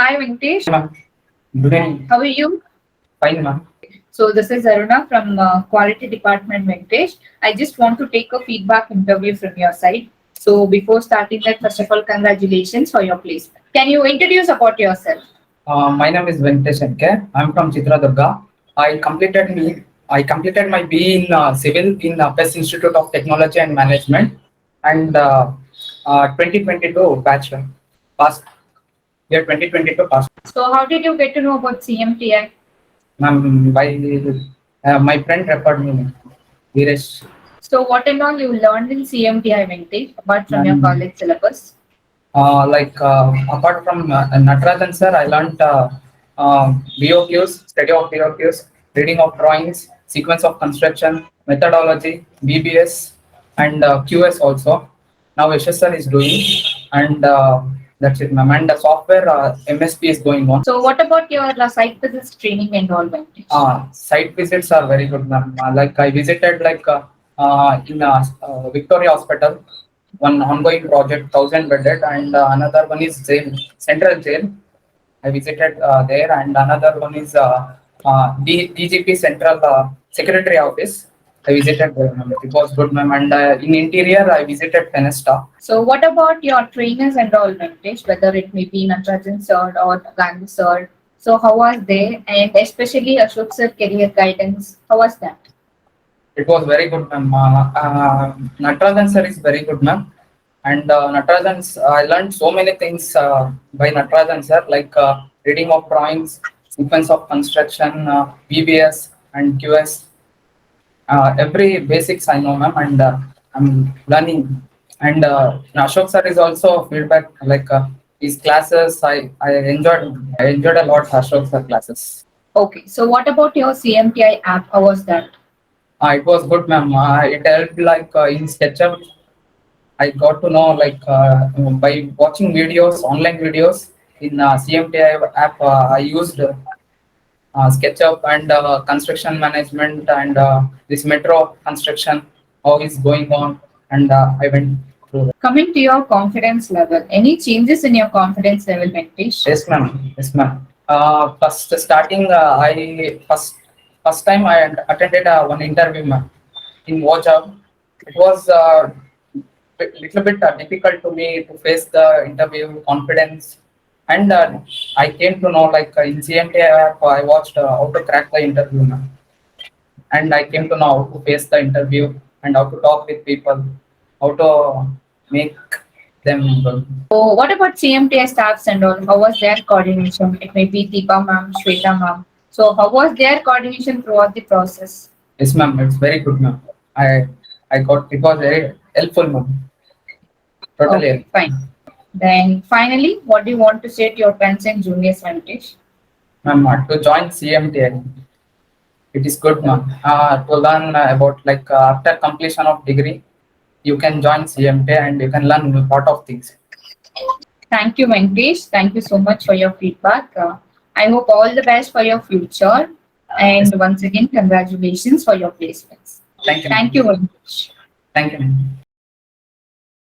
Hi Venkatesh, Ma'am. Good evening. how are you? Fine, ma'am. So this is Aruna from Quality Department Venkatesh. I just want to take a feedback interview from your side. So before starting that, first of all, congratulations for your placement. Can you introduce about yourself? My name is Venkatesh. I'm from Chitradurga. I completed my BE in Civil in PES Institute of Technology and Management, and 2022 bachelor passed. Year 2022 passed. So how did you get to know about CMTI? Ma'am, by my friend referred me. Viresh. So what and all you learned in CMTI Venkatesh apart from your Ma'am, college syllabus? apart from Natarajan sir, I learned BOQs, study of BOQs, reading of drawings, sequence of construction, methodology, BBS, and QS also. Now Yashash sir is doing, and that's it, ma'am. And the software MSP is going on. So what about your site visits training and all Venkatesh? Site visits are very good, ma'am. Like I visited in Victoria Hospital, one ongoing project, 1,000 bedded, and another one is jail, central jail. I visited there, and another one is DGP Central Secretary Office. I visited there, ma'am. It was good, ma'am. And in interior, I visited Fenesta. So what about your trainers and all Venkatesh, whether it may be Natarajan sir or Gandhi sir? So how was they, and especially Ashok sir career guidance? How was that? It was very good, ma'am. Natarajan sir is very good, ma'am. And I learned so many things by Natarajan sir, like reading of drawings, sequence of construction, BBS and QS. Every basics I know, ma'am, and I'm learning. And Ashok sir is also feedback, like his classes. I enjoyed a lot Ashok sir classes. Okay, so what about your CMTI app? How was that? It was good, ma'am. It helped like in SketchUp. I got to know like by watching videos, online videos in CMTI app. I used SketchUp and construction management and this metro construction, how is going on, and I went through that. Coming to your confidence level, any changes in your confidence level, Venkatesh? Yes, ma'am. Yes, ma'am. First time I attended one interview, ma'am, in WhatsApp. It was little bit difficult to me to face the interview confidence, and I came to know like in CMT app, I watched how to crack the interview, ma'am, and I came to know how to face the interview and how to talk with people, how to make them good. So what about CMTI staffs and all? How was their coordination? It may be Deepa ma'am, Shweta ma'am. So how was their coordination throughout the process? Yes, ma'am, it's very good, ma'am. I I got it was very helpful, ma'am. Totally Okay, fine. Then finally, what do you want to say to your friends and juniors, Venkatesh? ma'am. To join CMT, it is good, ma'am. To learn about like after completion of degree, you can join CMT and you can learn a lot of things. Thank you, Venkatesh. Thank you so much for your feedback. I hope all the best for your future. Yes, And once again, congratulations for your placements. thank you, Thank ma'am. you, Venkatesh. Thank you, ma'am.